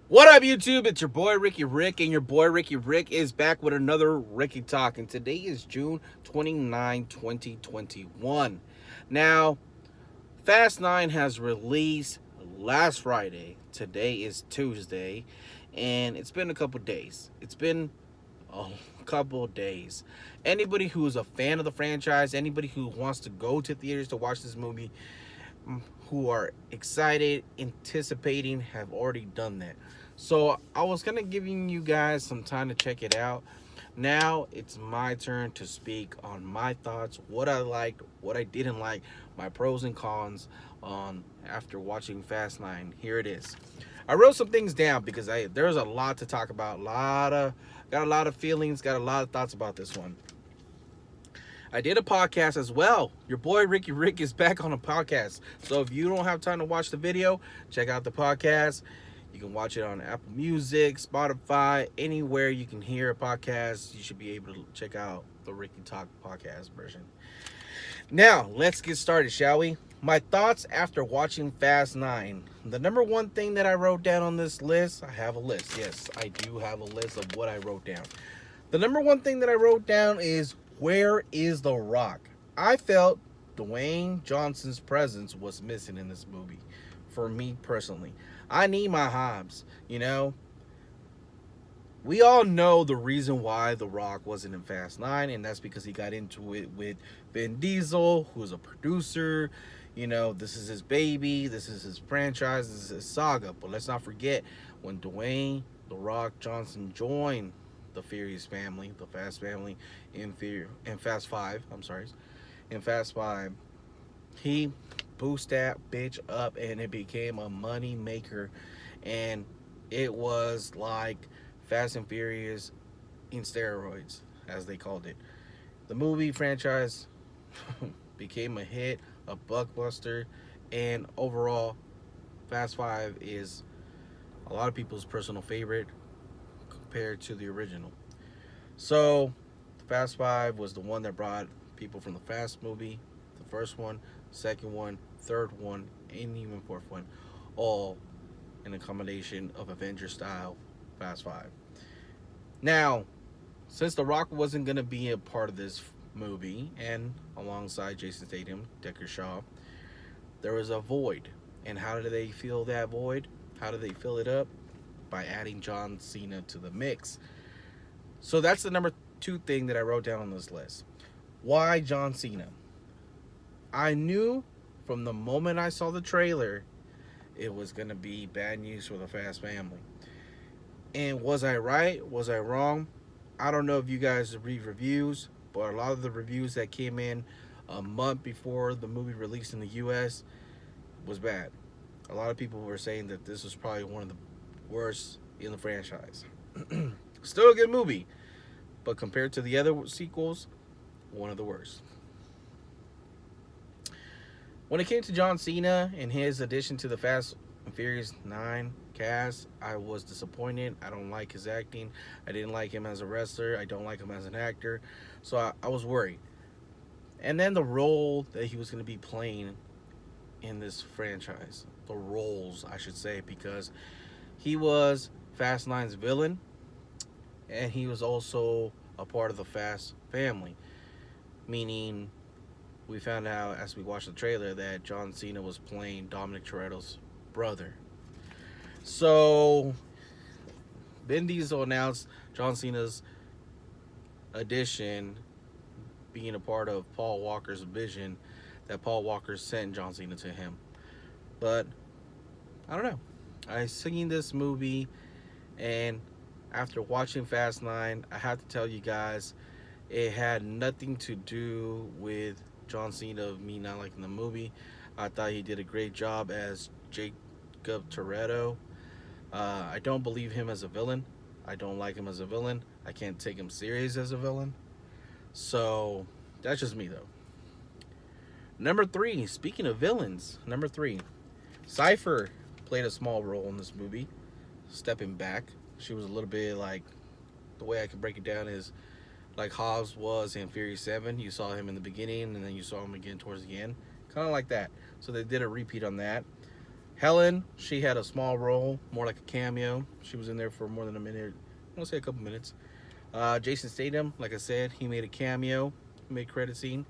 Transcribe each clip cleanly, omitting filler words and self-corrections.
What up, YouTube? It's your boy Ricky Rick, and your boy Ricky Rick is back with another Ricky Talk. And today is June 29, 2021. Now, Fast 9 has released last Friday. Today is Tuesday, and it's been a couple days. It's been a couple days. Anybody who's a fan of the franchise, anybody who wants to go to theaters to watch this movie, who are excited, anticipating, have already done that. So I was gonna giving you guys some time to check it out. Now it's my turn to speak on my thoughts, what I liked, what I didn't like, my pros and cons on after watching Fast 9. Here it is. I wrote some things down because there's a lot to talk about. Got a lot of feelings, got a lot of thoughts about this one. I did a podcast as well. Your boy Ricky Rick is back on a podcast. So if you don't have time to watch the video, check out the podcast. You can watch it on Apple Music, Spotify, anywhere you can hear a podcast. You should be able to check out the Ricky Talk podcast version. Now, let's get started, shall we? My thoughts after watching Fast 9. The number one thing that I wrote down on this list, I have a list. Yes, I do have a list of what I wrote down. The number one thing that I wrote down is, where is The Rock? I felt Dwayne Johnson's presence was missing in this movie. For me personally, I need my Hobbs. We all know the reason why The Rock wasn't in Fast 9, and that's because he got into it with Vin Diesel, who's a producer. This is his baby, this is his franchise, this is his saga. But let's not forget when Dwayne The Rock Johnson joined the Furious family, the Fast family in Fast 5. In Fast 5, he boosted that bitch up, and it became a money maker, and it was like Fast and Furious in steroids, as they called it. The movie franchise became a hit, a blockbuster, and overall, Fast 5 is a lot of people's personal favorite compared to the original. So, Fast 5 was the one that brought people from the Fast movie, the first one, second one, third one, and even fourth one, all in a combination of Avenger style Fast 5. Now, since The Rock wasn't going to be a part of this movie, and alongside Jason Statham, Deckard Shaw, there was a void. And how did they fill that void? How did they fill it up? By adding John Cena to the mix. So that's the number two thing that I wrote down on this list. Why John Cena? I knew from the moment I saw the trailer it was going to be bad news for the Fast family. And was I right? Was I wrong? I don't know if you guys read reviews, but a lot of the reviews that came in a month before the movie released in the US was bad. A lot of people were saying that this was probably one of the worst in the franchise. Still a good movie, but compared to the other sequels, one of the worst. When it came to John Cena and his addition to the Fast and Furious 9 cast, I was disappointed. I don't like his acting. I didn't like him as a wrestler. I don't like him as an actor. So I was worried. And then the role that he was going to be playing in this franchise. The roles, I should say, because he was Fast 9's villain, and he was also a part of the Fast family. Meaning, we found out as we watched the trailer that John Cena was playing Dominic Toretto's brother. So, Vin Diesel announced John Cena's addition being a part of Paul Walker's vision, that Paul Walker sent John Cena to him. But, I don't know. I seen this movie, and after watching Fast 9, I have to tell you guys, it had nothing to do with John Cena, me not liking the movie. I thought he did a great job as Jacob Toretto. I don't believe him as a villain. I don't like him as a villain. I can't take him serious as a villain. So, that's just me, though. Number 3, speaking of villains, number 3, Cypher played a small role in this movie, stepping back. She was a little bit like, the way I can break it down is like Hobbs was in Fury 7. You saw him in the beginning, and then you saw him again towards the end. Kind of like that. So they did a repeat on that. Helen, she had a small role, more like a cameo. She was in there for more than a minute. I want to say a couple minutes. Jason Statham, like I said, he made a cameo, made credit scene.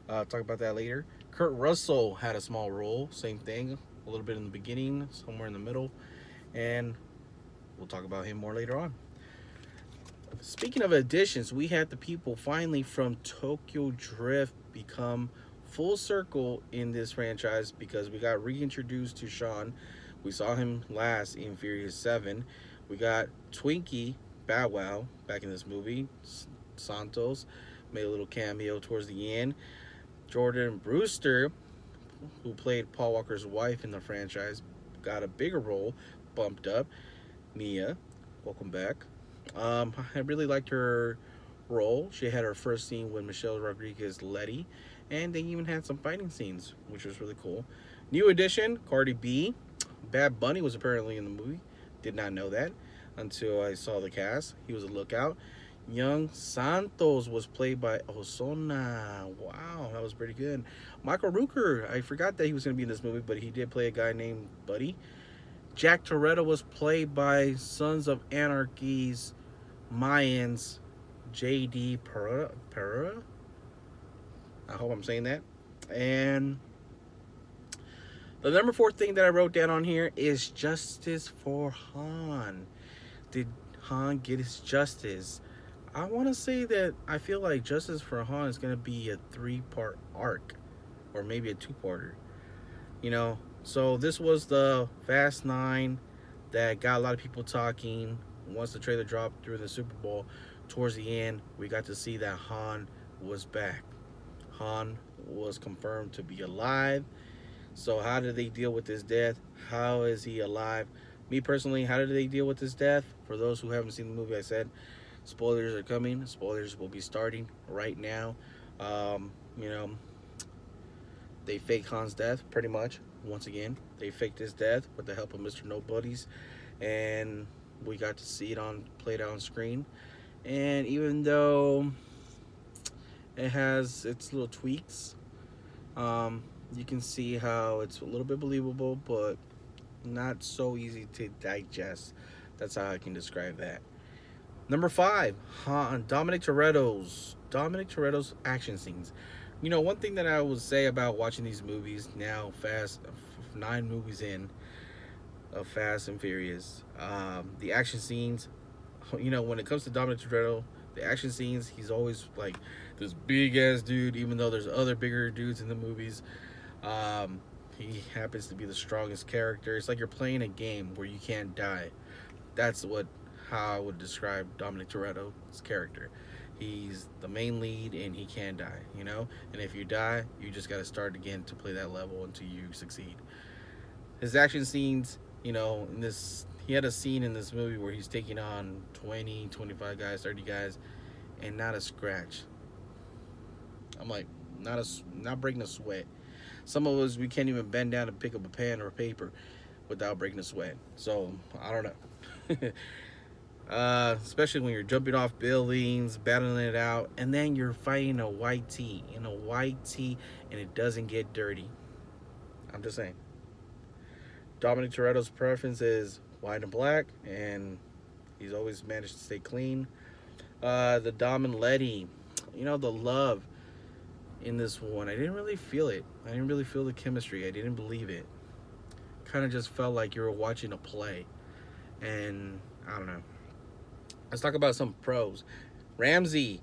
Talk about that later. Kurt Russell had a small role, same thing, a little bit in the beginning, somewhere in the middle, and we'll talk about him more later on. Speaking of additions, we had the people finally from Tokyo Drift become full circle in this franchise because we got reintroduced to Sean. We saw him last in Furious 7. We got Twinkie Bow Wow back in this movie. Santos made a little cameo towards the end. Jordan Brewster, who played Paul Walker's wife in the franchise, got a bigger role, bumped up. Mia, welcome back. I really liked her role. She had her first scene with Michelle Rodriguez Letty, and they even had some fighting scenes, which was really cool. New addition, Cardi B. Bad Bunny was apparently in the movie. Did not know that until I saw the cast. He was a lookout. Young Santos was played by Osuna. Wow, that was pretty good. Michael Rooker, I forgot that he was going to be in this movie, but he did play a guy named Buddy. Jack Toretto was played by Sons of Anarchy's Mayans J.D. Pereira. I hope I'm saying that. And the number 4 thing that I wrote down on here is justice for Han. Did Han get his justice? I want to say that I feel like justice for Han is going to be a 3-part arc, or maybe a 2-parter. You know, so this was the Fast 9 that got a lot of people talking. Once the trailer dropped during the Super Bowl, towards the end, we got to see that Han was back. Han was confirmed to be alive. So how did they deal with his death? How is he alive? Me personally, how did they deal with his death? For those who haven't seen the movie, I said spoilers are coming. Spoilers will be starting right now. You know, they fake Han's death pretty much. Once again, they faked his death with the help of Mr. Nobodies, and we got to see it on played out on screen. And even though it has its little tweaks, you can see how it's a little bit believable, but not so easy to digest. That's how I can describe that. Number 5, Dominic Toretto's action scenes. You know, one thing that I would say about watching these movies now, 9 movies in of Fast and Furious, the action scenes. You know, when it comes to Dominic Toretto, the action scenes, he's always like this big ass dude. Even though there's other bigger dudes in the movies, he happens to be the strongest character. It's like you're playing a game where you can't die. That's how I would describe Dominic Toretto's character. He's the main lead and he can die, you know? And if you die, you just got to start again to play that level until you succeed. His action scenes, you know, he had a scene in this movie where he's taking on 20, 25 guys, 30 guys, and not a scratch. I'm like, not breaking a sweat. Some of us, we can't even bend down to pick up a pen or paper without breaking a sweat. So, I don't know. Especially when you're jumping off buildings, battling it out, and then you're fighting a white tee and it doesn't get dirty. I'm just saying. Dominic Toretto's preference is white and black, and he's always managed to stay clean. The Dom and Letty, you know, the love in this one, I didn't really feel it. I didn't really feel the chemistry. I didn't believe it. Kind of just felt like you were watching a play, and I don't know. Let's talk about some pros. Ramsey,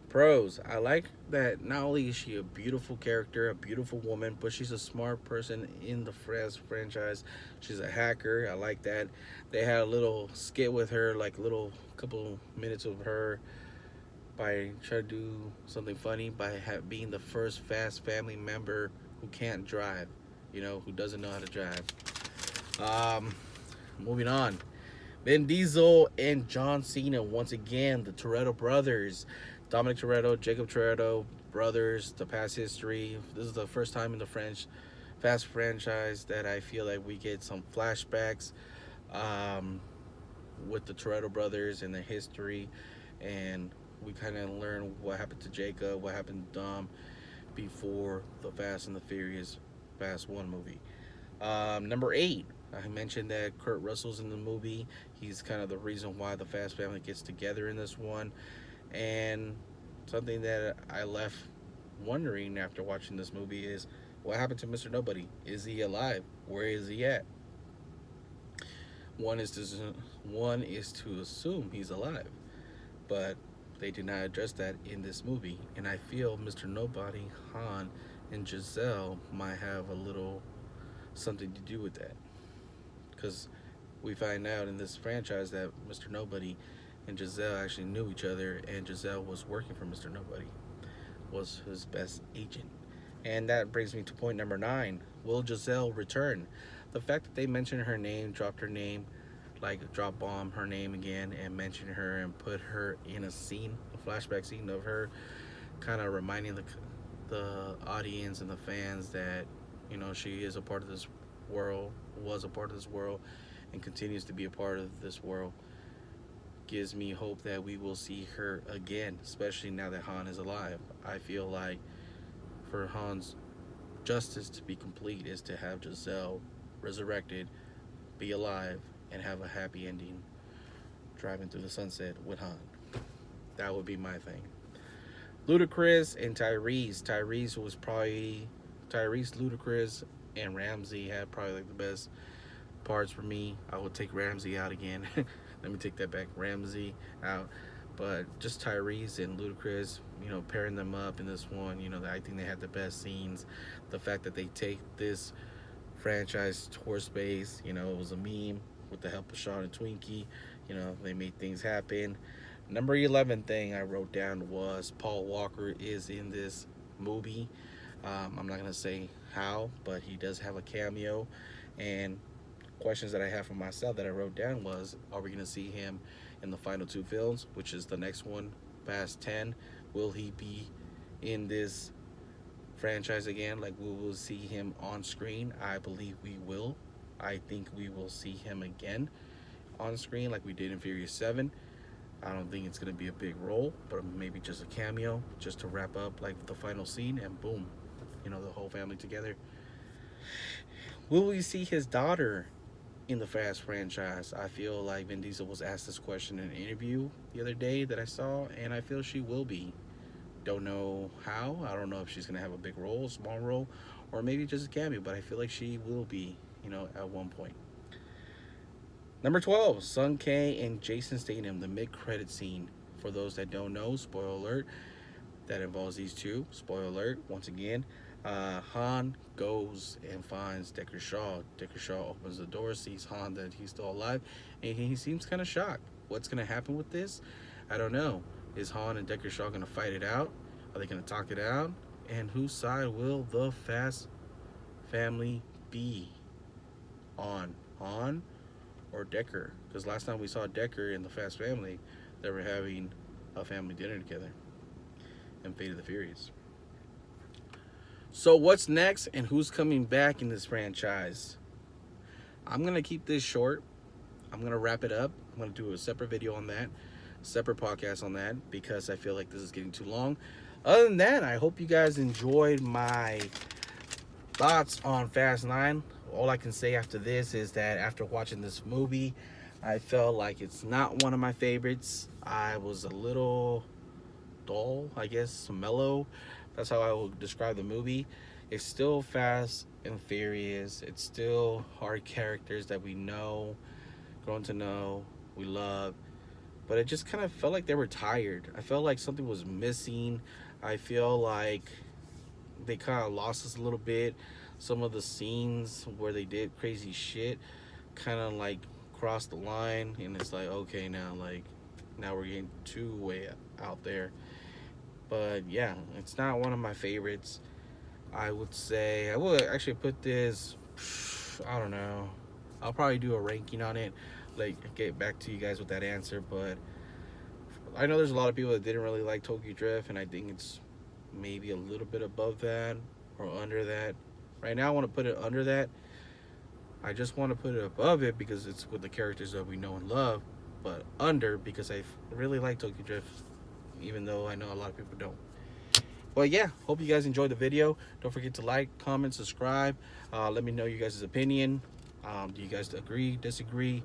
pros. I like that not only is she a beautiful character, a beautiful woman, but she's a smart person in the franchise. She's a hacker. I like that. They had a little skit with her, like a little couple minutes of her by trying to do something funny by being the first Fast family member who can't drive, you know, who doesn't know how to drive. Moving on. Vin Diesel and John Cena, once again, the Toretto brothers. Dominic Toretto, Jacob Toretto, brothers, the past history. This is the first time in the Fast franchise that I feel like we get some flashbacks with the Toretto brothers and their history. And we kind of learn what happened to Jacob, what happened to Dom before the Fast and the Furious Fast 1 movie. Number 8, I mentioned that Kurt Russell's in the movie. He's kind of the reason why the Fast family gets together in this one. And something that I left wondering after watching this movie is what happened to Mr. Nobody? Is he alive? Where is he at? One is to assume he's alive, but they did not address that in this movie. And I feel Mr. Nobody, Han, and Giselle might have a little something to do with that, because we find out in this franchise that Mr. Nobody and Giselle actually knew each other, and Giselle was working for Mr. Nobody, was his best agent. And that brings me to point number 9. Will Giselle return? The fact that they mentioned her name, dropped her name, like drop bomb her name again, and mention her and put her in a scene, a flashback scene of her, kind of reminding the audience and the fans that, you know, she is a part of this world, was a part of this world, and continues to be a part of this world, gives me hope that we will see her again, especially now that Han is alive. I feel like for Han's justice to be complete is to have Giselle resurrected, be alive, and have a happy ending, driving through the sunset with Han. That would be my thing. Ludacris and Tyrese. Tyrese, Ludacris, and Ramsey had probably like the best parts for me. I would take Ramsey out again. Let me take that back. Ramsey out. But just Tyrese and Ludacris, you know, pairing them up in this one, you know, I think they had the best scenes. The fact that they take this franchise tour space, you know, it was a meme with the help of Sean and Twinkie. You know, they made things happen. Number 11 thing I wrote down was Paul Walker is in this movie. I'm not going to say how, but he does have a cameo. And questions that I have for myself that I wrote down was, are we going to see him in the final 2 films, which is the next one, Fast 10? Will he be in this franchise again? Like, we will see him on screen? I believe we will. I think we will see him again on screen like we did in Furious 7. I don't think it's going to be a big role, but maybe just a cameo, just to wrap up like the final scene, and boom, you know, the whole family together. Will we see his daughter in the Fast franchise? I feel like Vin Diesel was asked this question in an interview the other day that I saw, and I feel she will be. Don't know how. I don't know if she's going to have a big role, small role, or maybe just a cameo, but I feel like she will be, you know, at one point. Number 12, Sung Kang and Jason Statham, the mid-credit scene. For those that don't know, spoiler alert, that involves these two. Spoiler alert, once again. Han goes and finds Deckard Shaw. Deckard Shaw opens the door, sees Han, that he's still alive, and he seems kind of shocked. What's going to happen with this? I don't know. Is Han and Deckard Shaw going to fight it out? Are they going to talk it out? And whose side will the Fast family be on? Han or Deckard? Because last time we saw Deckard in the Fast family, they were having a family dinner together in Fate of the Furious. So what's next and who's coming back in this franchise? I'm going to keep this short. I'm going to wrap it up. I'm going to do a separate video on that, separate podcast on that, because I feel like this is getting too long. Other than that, I hope you guys enjoyed my thoughts on Fast 9. All I can say after this is that after watching this movie, I felt like it's not one of my favorites. I was a little dull, I guess, mellow. That's how I would describe the movie. It's still Fast and Furious. It's still hard characters that we know, grown to know, we love. But it just kind of felt like they were tired. I felt like something was missing. I feel like they kind of lost us a little bit. Some of the scenes where they did crazy shit kind of like crossed the line. And it's like, okay, now we're getting too way out there. But yeah, it's not one of my favorites. I would say, I would actually put this, I don't know. I'll probably do a ranking on it, like get back to you guys with that answer. But I know there's a lot of people that didn't really like Tokyo Drift, and I think it's maybe a little bit above that or under that. Right now I want to put it under that. I just want to put it above it because it's with the characters that we know and love, but under because I really like Tokyo Drift, even though I know a lot of people don't. But yeah, hope you guys enjoyed the video. Don't forget to like, comment, subscribe. Let me know you guys' opinion. Do you guys agree, disagree?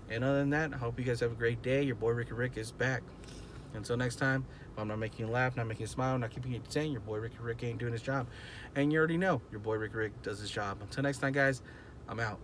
And other than that, I hope you guys have a great day. Your boy Ricky Rick is back. Until next time, if I'm not making you laugh, not making you smile, not keeping you entertained, your boy Ricky Rick ain't doing his job. And you already know your boy Ricky Rick does his job. Until next time, guys, I'm out.